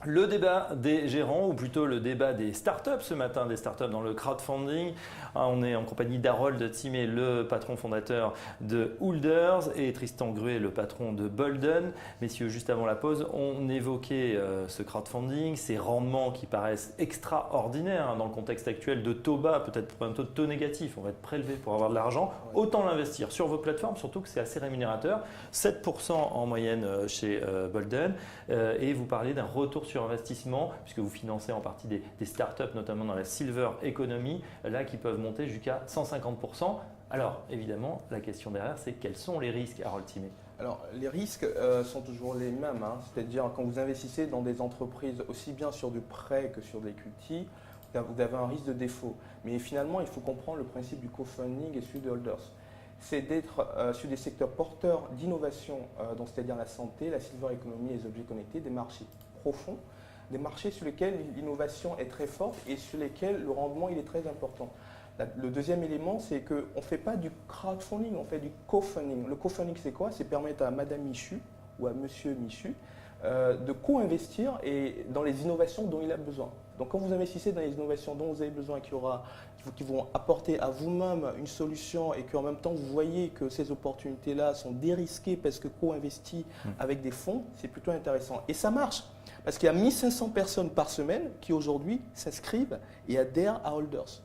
Le débat des gérants, ou plutôt le débat des startups ce matin, des startups dans le crowdfunding. On est en compagnie d'Harold Timé, le patron fondateur de Holders, et Tristan Gruet, le patron de Bolden. Messieurs, juste avant la pause, on évoquait ce crowdfunding, ces rendements qui paraissent extraordinaires dans le contexte actuel de taux bas, peut-être un taux de taux négatif. On va être prélevé pour avoir de l'argent. Autant l'investir sur vos plateformes, surtout que c'est assez rémunérateur. 7% en moyenne chez Bolden. Et vous parlez d'un retour sur investissement, puisque vous financez en partie des startups, notamment dans la silver economy, là qui peuvent monter jusqu'à 150%. Alors évidemment, la question derrière, c'est quels sont les risques, Harold Timé? Alors, les risques sont toujours les mêmes, hein. C'est-à-dire quand vous investissez dans des entreprises aussi bien sur du prêt que sur de l'equity, vous avez un risque de défaut. Mais finalement, il faut comprendre le principe du co-funding et celui de Holders. C'est d'être sur des secteurs porteurs d'innovation, donc c'est-à-dire la santé, la silver economy et les objets connectés, des marchés profonds, des marchés sur lesquels l'innovation est très forte et sur lesquels le rendement il est très important. Le deuxième élément, c'est qu'on ne fait pas du crowdfunding, on fait du co-funding. Le co-funding, c'est quoi? C'est permettre à Madame Michu ou à Monsieur Michu de co-investir dans les innovations dont il a besoin. Donc quand vous investissez dans les innovations dont vous avez besoin, qui vont apporter à vous-même une solution et qu'en même temps vous voyez que ces opportunités-là sont dérisquées parce que co-investies avec des fonds, c'est plutôt intéressant. Et ça marche parce qu'il y a 1500 personnes par semaine qui aujourd'hui s'inscrivent et adhèrent à Holders.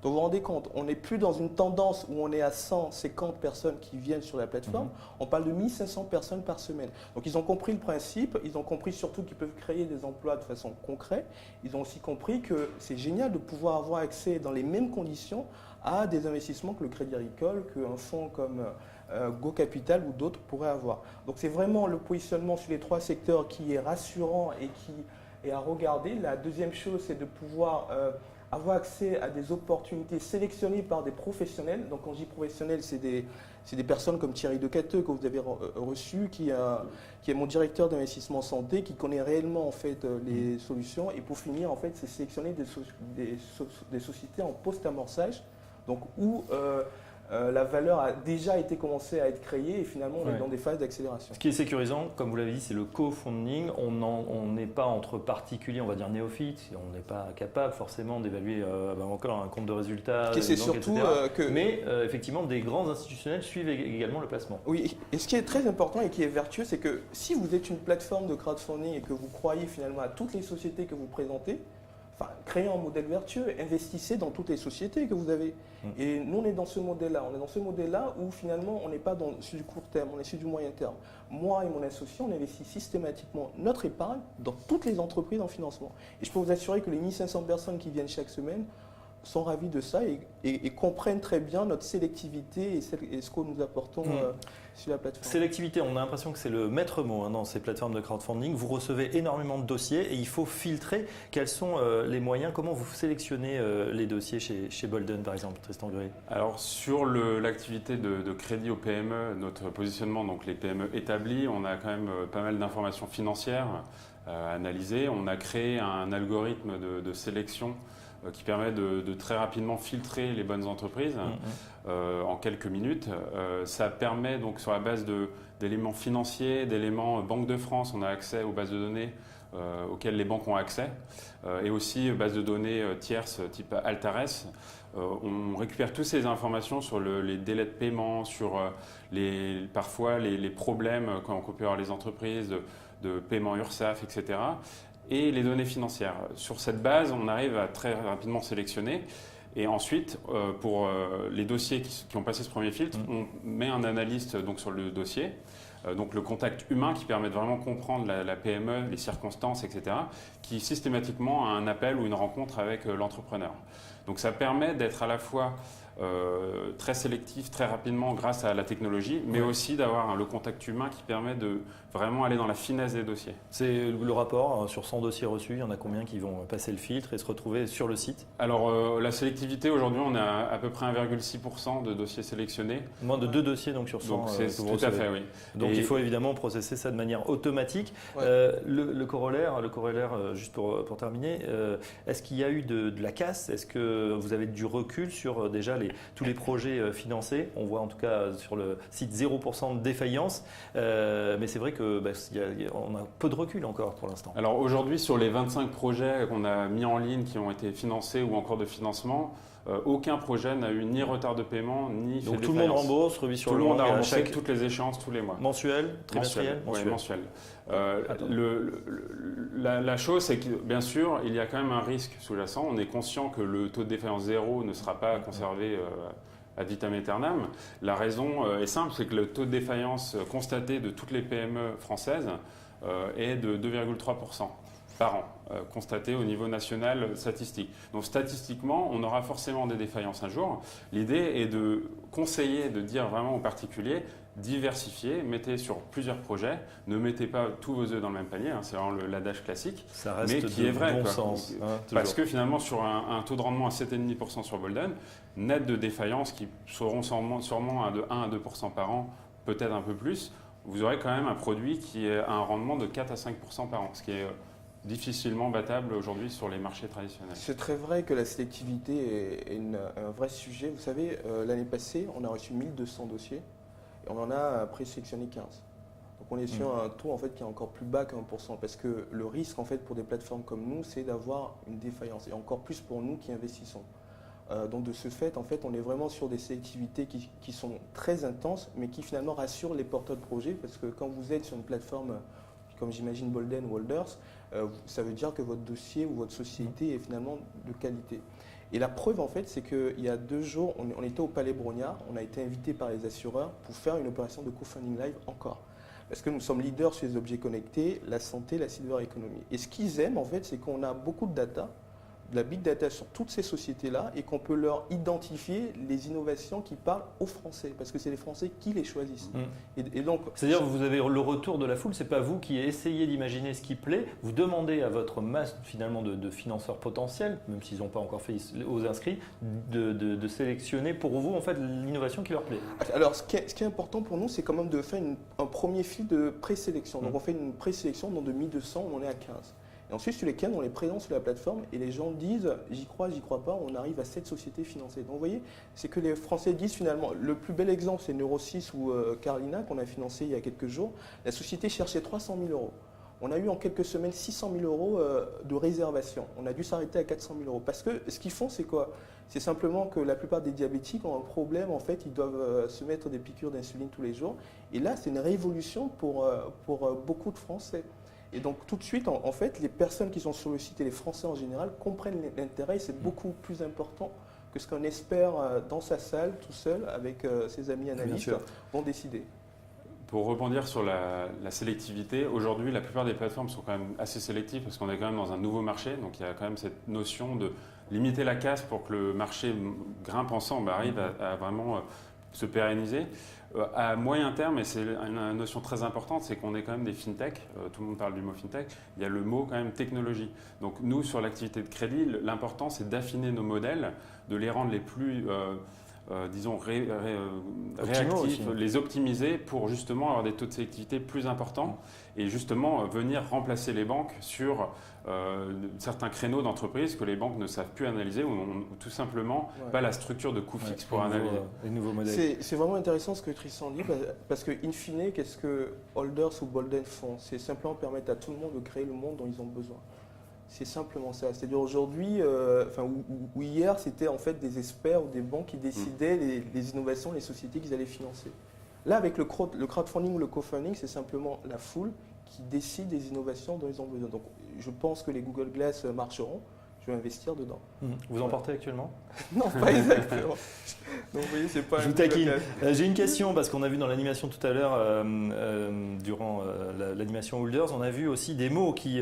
Donc vous vous rendez compte, on n'est plus dans une tendance où on est à 150 personnes qui viennent sur la plateforme, on parle de 1500 personnes par semaine. Donc ils ont compris le principe, ils ont compris surtout qu'ils peuvent créer des emplois de façon concrète, ils ont aussi compris que c'est génial de pouvoir avoir accès dans les mêmes conditions à des investissements que le Crédit Agricole, qu'un fonds comme Go Capital ou d'autres pourraient avoir. Donc c'est vraiment le positionnement sur les trois secteurs qui est rassurant et qui est à regarder. La deuxième chose, c'est de pouvoir avoir accès à des opportunités sélectionnées par des professionnels. Donc quand je dis professionnels, c'est des personnes comme Thierry Decateux que vous avez reçu, qui est mon directeur d'investissement santé, qui connaît réellement en fait les solutions. Et pour finir, en fait, c'est sélectionner des sociétés en post-amorçage, donc où la valeur a déjà été commencée à être créée et finalement on est dans des phases d'accélération. Ce qui est sécurisant, comme vous l'avez dit, c'est le co-funding. On n'est pas entre particuliers, on va dire néophytes, on n'est pas capable forcément d'évaluer encore un compte de résultats, C'est surtout mais effectivement des grands institutionnels suivent également le placement. Oui, et ce qui est très important et qui est vertueux, c'est que si vous êtes une plateforme de crowdfunding et que vous croyez finalement à toutes les sociétés que vous présentez, créez un modèle vertueux, investissez dans toutes les sociétés que vous avez. Et nous, on est dans ce modèle-là. On est dans ce modèle-là où finalement, on n'est pas sur du court terme, on est sur du moyen terme. Moi et mon associé, on investit systématiquement notre épargne dans toutes les entreprises en financement. Et je peux vous assurer que les 1500 personnes qui viennent chaque semaine sont ravis de ça et comprennent très bien notre sélectivité et ce que nous apportons sur la plateforme. Sélectivité, on a l'impression que c'est le maître mot dans ces plateformes de crowdfunding. Vous recevez énormément de dossiers et il faut filtrer. Quels sont les moyens? Comment vous sélectionnez les dossiers chez Bolden, par exemple, Tristan Gruet? Alors, sur l'activité de crédit aux PME, notre positionnement, donc les PME établies, on a quand même pas mal d'informations financières à analyser. On a créé un algorithme de sélection qui permet de très rapidement filtrer les bonnes entreprises en quelques minutes. Ça permet donc sur la base d'éléments financiers, d'éléments Banque de France, on a accès aux bases de données auxquelles les banques ont accès et aussi bases de données tierces type Altares. On récupère toutes ces informations sur les délais de paiement, sur parfois les problèmes qu'on peut avoir les entreprises de paiement URSSAF, etc. et les données financières. Sur cette base, on arrive à très rapidement sélectionner. Et ensuite, pour les dossiers qui ont passé ce premier filtre, on met un analyste donc, sur le dossier, donc le contact humain qui permet de vraiment comprendre la PME, les circonstances, etc., qui systématiquement a un appel ou une rencontre avec l'entrepreneur. Donc ça permet d'être à la fois très sélectif, très rapidement grâce à la technologie, mais aussi d'avoir le contact humain qui permet de vraiment aller dans la finesse des dossiers. C'est le rapport, sur 100 dossiers reçus, il y en a combien qui vont passer le filtre et se retrouver sur le site? Alors la sélectivité, aujourd'hui, on a à peu près 1,6% de dossiers sélectionnés. Moins de 2 dossiers donc sur 100 donc c'est que vous tout à fait, oui. Donc il faut évidemment processer ça de manière automatique. Le corollaire, juste pour terminer, est-ce qu'il y a eu de la casse? Est-ce que vous avez du recul sur déjà tous les projets financés. On voit en tout cas sur le site 0% de défaillance. Mais c'est vrai que on a peu de recul encore pour l'instant. Alors aujourd'hui, sur les 25 projets qu'on a mis en ligne, qui ont été financés ou encore de financement, aucun projet n'a eu ni retard de paiement, ni fait Donc de tout le monde défaillance. rembourse, revit sur Tout le monde a long, et à remboursé chaque toutes les échéances tous les mois. mensuel, trimestriel, Mensuel. La chose, c'est que bien sûr, il y a quand même un risque sous-jacent. On est conscient que le taux de défaillance zéro ne sera pas conservé ad vitam aeternam. La raison est simple, c'est que le taux de défaillance constaté de toutes les PME françaises est de 2,3% par an, constaté au niveau national statistique. Donc statistiquement, on aura forcément des défaillances un jour. L'idée est de conseiller, de dire vraiment aux particuliers, diversifiez, mettez sur plusieurs projets, ne mettez pas tous vos œufs dans le même panier, hein, c'est vraiment l'adage classique, ça reste mais qui est vrai. Bon Quoi. sens, Parce que finalement, sur un taux de rendement à 7,5% sur Bolden, net de défaillances qui seront sûrement de 1 à 2% par an, peut-être un peu plus, vous aurez quand même un produit qui a un rendement de 4 à 5% par an, ce qui est difficilement battable aujourd'hui sur les marchés traditionnels. C'est très vrai que la sélectivité est un vrai sujet. Vous savez, l'année passée, on a reçu 1200 dossiers et on en a présélectionné 15. Donc on est sur un taux en fait, qui est encore plus bas que 1%, parce que le risque en fait, pour des plateformes comme nous, c'est d'avoir une défaillance, et encore plus pour nous qui investissons. Donc de ce fait, en fait, on est vraiment sur des sélectivités qui sont très intenses, mais qui finalement rassurent les porteurs de projets, parce que quand vous êtes sur une plateforme comme j'imagine Bolden ou Holders, ça veut dire que votre dossier ou votre société est finalement de qualité. Et la preuve, en fait, c'est qu'il y a 2 jours, on était au Palais Brognard, on a été invité par les assureurs pour faire une opération de co-funding live encore. Parce que nous sommes leaders sur les objets connectés, la santé, la silver economy. Et ce qu'ils aiment, en fait, c'est qu'on a beaucoup de data, de la big data sur toutes ces sociétés-là, et qu'on peut leur identifier les innovations qui parlent aux Français, parce que c'est les Français qui les choisissent. Et donc, c'est-à-dire que vous avez le retour de la foule, c'est pas vous qui essayez d'imaginer ce qui plaît, vous demandez à votre masse finalement de financeurs potentiels, même s'ils n'ont pas encore fait aux inscrits, de sélectionner pour vous en fait l'innovation qui leur plaît. Alors ce qui est important pour nous, c'est quand même de faire un premier fil de présélection. Donc on fait une présélection, dans de 1200, on en est à 15. Et ensuite, sur les 15, on les présente sur la plateforme et les gens disent j'y crois pas, on arrive à 7 sociétés financées. Donc vous voyez, c'est que les Français disent finalement, le plus bel exemple c'est Neuro6 ou Carlina qu'on a financé il y a quelques jours. La société cherchait 300 000 euros. On a eu en quelques semaines 600 000 euros de réservation. On a dû s'arrêter à 400 000 euros. Parce que ce qu'ils font, c'est quoi? C'est simplement que la plupart des diabétiques ont un problème. En fait, ils doivent se mettre des piqûres d'insuline tous les jours. Et là, c'est une révolution pour beaucoup de Français. Et donc tout de suite, en fait, les personnes qui sont sur le site et les Français en général comprennent l'intérêt. C'est beaucoup plus important que ce qu'on espère dans sa salle, tout seul, avec ses amis analystes, vont décider. Pour rebondir sur la sélectivité, aujourd'hui, la plupart des plateformes sont quand même assez sélectives parce qu'on est quand même dans un nouveau marché. Donc il y a quand même cette notion de limiter la casse pour que le marché grimpe ensemble, arrive à vraiment se pérenniser. À moyen terme, et c'est une notion très importante, c'est qu'on est quand même des fintech, tout le monde parle du mot fintech, il y a le mot quand même technologie. Donc nous, sur l'activité de crédit, l'important c'est d'affiner nos modèles, de les rendre les plus, disons, réactifs, les optimiser pour justement avoir des taux de sélectivité plus importants et justement venir remplacer les banques sur certains créneaux d'entreprise que les banques ne savent plus analyser ou n'ont tout simplement pas la structure de coût fixe pour analyser. Les nouveaux modèles. C'est vraiment intéressant ce que Tristan dit parce que in fine, qu'est-ce que Holders ou Bolden font? C'est simplement permettre à tout le monde de créer le monde dont ils ont besoin. C'est simplement ça. C'est-à-dire aujourd'hui, ou hier, c'était en fait des experts ou des banques qui décidaient les innovations, les sociétés qu'ils allaient financer. Là, avec le crowdfunding ou le co-funding, c'est simplement la foule qui décide des innovations dont ils ont besoin. Donc, je pense que les Google Glass marcheront. Je vais investir dedans. Vous en portez actuellement? Non, pas exactement. Donc, vous voyez, c'est pas. Je vous taquine. J'ai une question parce qu'on a vu dans l'animation tout à l'heure, durant l'animation Holders, on a vu aussi des mots qui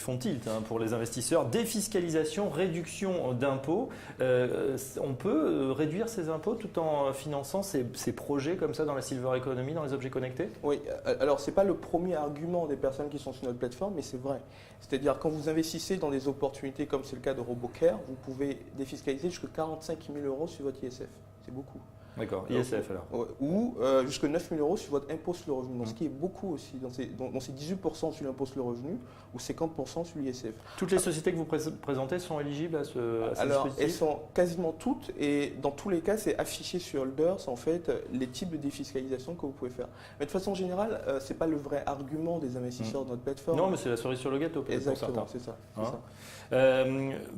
font tilt pour les investisseurs. Défiscalisation, réduction d'impôts. On peut réduire ces impôts tout en finançant ces projets comme ça dans la silver economy, dans les objets connectés? Oui. Alors, ce n'est pas le premier argument des personnes qui sont sur notre plateforme, mais c'est vrai. C'est-à-dire quand vous investissez dans des opportunités comme c'est le cas de RoboCare, vous pouvez défiscaliser jusqu'à 45 000 euros sur votre ISF. C'est beaucoup. D'accord, ISF alors. Ou jusqu'à 9 000 euros sur votre impôt sur le revenu. Donc, ce qui est beaucoup aussi. Donc, c'est 18% sur l'impôt sur le revenu ou 50% sur l'ISF. Toutes les sociétés que vous présentez sont éligibles à ce Alors, dispositif? elles sont quasiment toutes et dans tous les cas, c'est affiché sur Holders en fait les types de défiscalisation que vous pouvez faire. Mais de façon générale, ce n'est pas le vrai argument des investisseurs de notre plateforme. Non, mais c'est la cerise sur le gâteau pour certains. Exactement, c'est ça.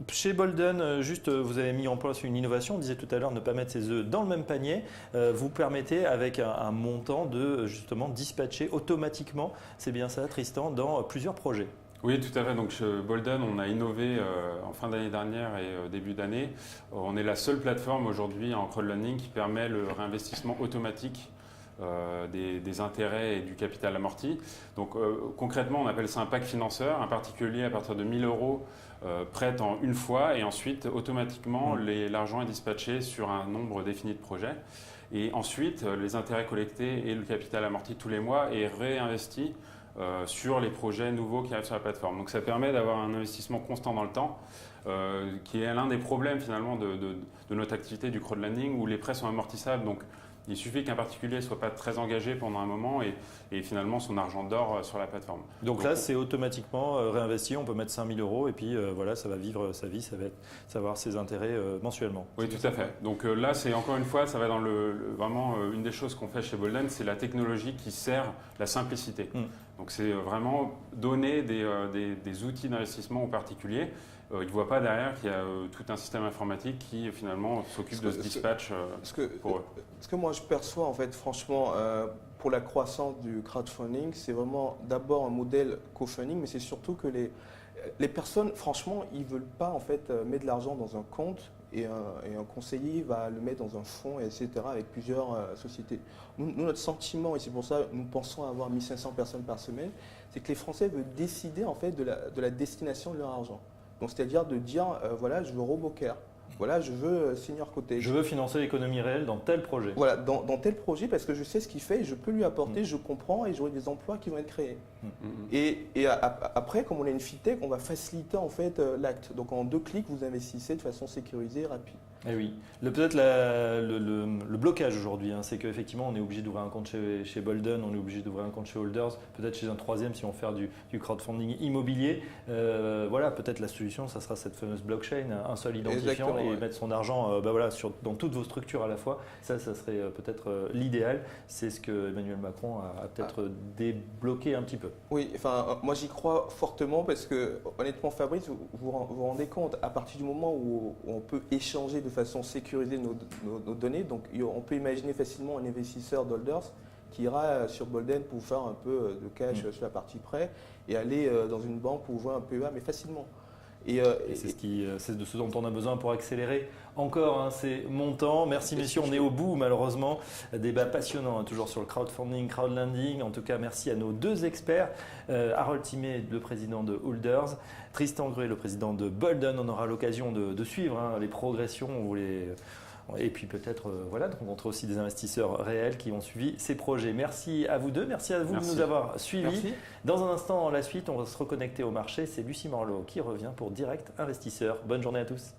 Chez Bolden, juste, vous avez mis en place une innovation. On disait tout à l'heure ne pas mettre ses œufs dans le même panier. Vous permettez avec un montant de justement dispatcher automatiquement, c'est bien ça Tristan, dans plusieurs projets. Oui, tout à fait. Donc chez Bolden, on a innové en fin d'année dernière et début d'année. On est la seule plateforme aujourd'hui en crowdlending qui permet le réinvestissement automatique des intérêts et du capital amorti. Donc concrètement, on appelle ça un pack financeur. Un particulier à partir de 1 000 euros prête en une fois et ensuite automatiquement l'argent est dispatché sur un nombre défini de projets. Et ensuite, les intérêts collectés et le capital amorti tous les mois est réinvesti sur les projets nouveaux qui arrivent sur la plateforme. Donc ça permet d'avoir un investissement constant dans le temps, qui est l'un des problèmes finalement de notre activité du crowdlending où les prêts sont amortissables. Donc il suffit qu'un particulier ne soit pas très engagé pendant un moment et finalement son argent dort sur la plateforme. Donc là, c'est automatiquement réinvesti. On peut mettre 5 000 euros et puis voilà, ça va vivre sa vie, ça va avoir ses intérêts mensuellement. Oui, tout à fait. Donc là, c'est encore une fois, ça va dans vraiment une des choses qu'on fait chez Bolden, c'est la technologie qui sert la simplicité. Donc c'est vraiment donner des outils d'investissement aux particuliers. Ils ne voient pas derrière qu'il y a tout un système informatique qui finalement s'occupe de ce dispatch pour eux. Ce que moi je perçois en fait franchement pour la croissance du crowdfunding, c'est vraiment d'abord un modèle co-funding, mais c'est surtout que les personnes franchement ils ne veulent pas en fait mettre de l'argent dans un compte et un conseiller va le mettre dans un fonds, etc. avec plusieurs sociétés. Nous, notre sentiment, et c'est pour ça que nous pensons avoir 1 500 personnes par semaine, c'est que les Français veulent décider en fait de la destination de leur argent. Donc, c'est-à-dire de dire, voilà, je veux Robocaire, voilà, je veux Senior Cottage. Je veux financer l'économie réelle dans tel projet. Voilà, dans tel projet, parce que je sais ce qu'il fait, et je peux lui apporter, je comprends, et j'aurai des emplois qui vont être créés. Et après, comme on a une fintech, on va faciliter en fait l'acte. Donc, en 2 clics, vous investissez de façon sécurisée et rapide. Eh oui. Peut-être le blocage aujourd'hui, c'est qu'effectivement, on est obligé d'ouvrir un compte chez Bolden, on est obligé d'ouvrir un compte chez Holders, peut-être chez un troisième si on veut faire du crowdfunding immobilier. Voilà, peut-être la solution, ça sera cette fameuse blockchain, un seul identifiant et mettre son argent dans toutes vos structures à la fois. Ça serait peut-être l'idéal. C'est ce que Emmanuel Macron a peut-être débloqué un petit peu. Oui, enfin, moi j'y crois fortement parce que honnêtement, Fabrice, vous vous rendez compte, à partir du moment où on peut échanger de façon sécurisée nos données, donc on peut imaginer facilement un investisseur d'Holders qui ira sur Bolden pour faire un peu de cash sur la partie prêt et aller dans une banque pour ouvrir un PEA, mais facilement. Et c'est de ce dont on a besoin pour accélérer encore ces montants. Merci messieurs, on est au bout malheureusement. Débat passionnant toujours sur le crowdfunding, crowdlending. En tout cas, merci à nos 2 experts. Harold Thimé, le président de Holders, Tristan Gruet, le président de Bolden. On aura l'occasion de suivre les progressions. Et puis peut-être de rencontrer aussi des investisseurs réels qui ont suivi ces projets. Merci à vous 2, merci à vous de nous avoir suivis. Merci. Dans un instant, la suite, on va se reconnecter au marché. C'est Lucie Morlot qui revient pour Direct Investisseur. Bonne journée à tous.